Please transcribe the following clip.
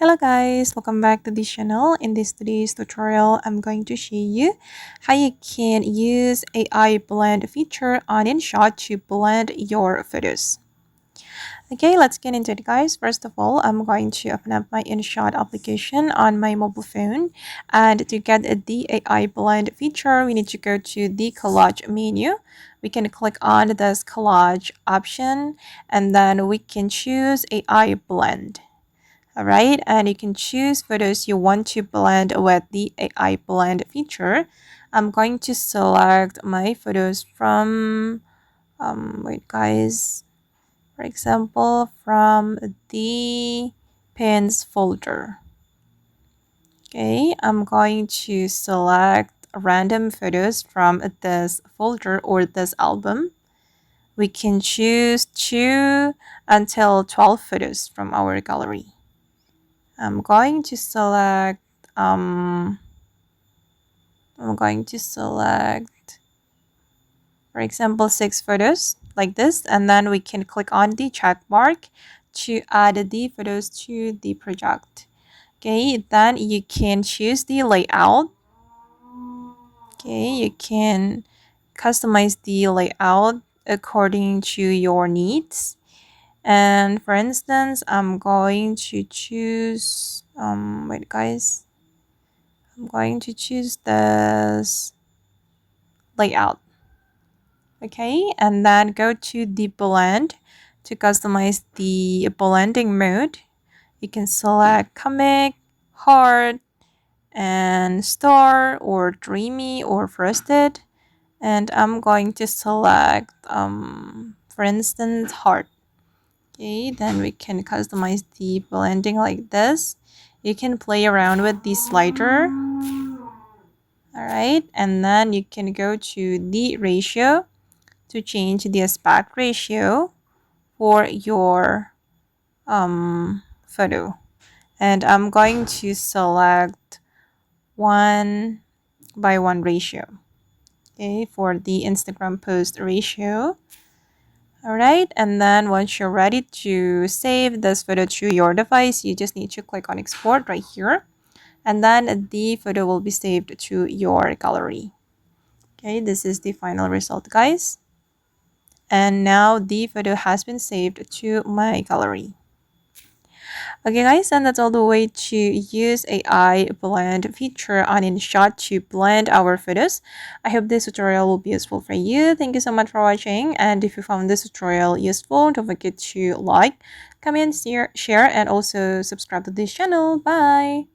Hello guys, welcome back to this channel. In today's tutorial, I'm going to show you how you can use AI blend feature on InShot to blend your photos. Okay, let's get into it guys. First of all, I'm going to open up my InShot application on my mobile phone. And to get the AI blend feature, we need to go to the collage menu. We can click on this collage option and then we can choose AI blend. Alright, and you can choose photos you want to blend with the AI blend feature. I'm going to select my photos from, wait guys, for example, from the pins folder. Okay, I'm going to select random photos from this folder or this album. We can choose 2 until 12 photos from our gallery. I'm going to select for example 6 photos like this, and then we can click on the check mark to add the photos to the project. Okay, then you can choose the layout. Okay, you can customize the layout according to your needs. And for instance, I'm going to choose wait guys, I'm going to choose this layout. Okay, and then go to the blend to customize the blending mode. You can select comic, hard, and star, or dreamy, or frosted. And I'm going to select for instance hard. Okay, then we can customize the blending like this. You can play around with the slider. Alright, and then you can go to the ratio to change the aspect ratio for your photo. And I'm going to select 1:1 ratio. Okay, for the Instagram post ratio. Alright, and then once you're ready to save this photo to your device, you just need to click on export right here. And then the photo will be saved to your gallery. Okay, this is the final result guys. And now the photo has been saved to my gallery. Okay guys, and that's all the way to use AI blend feature on InShot to blend our photos. I hope this tutorial will be useful for you. Thank you so much for watching, and if you found this tutorial useful, don't forget to like, comment, share, and also subscribe to this channel. Bye!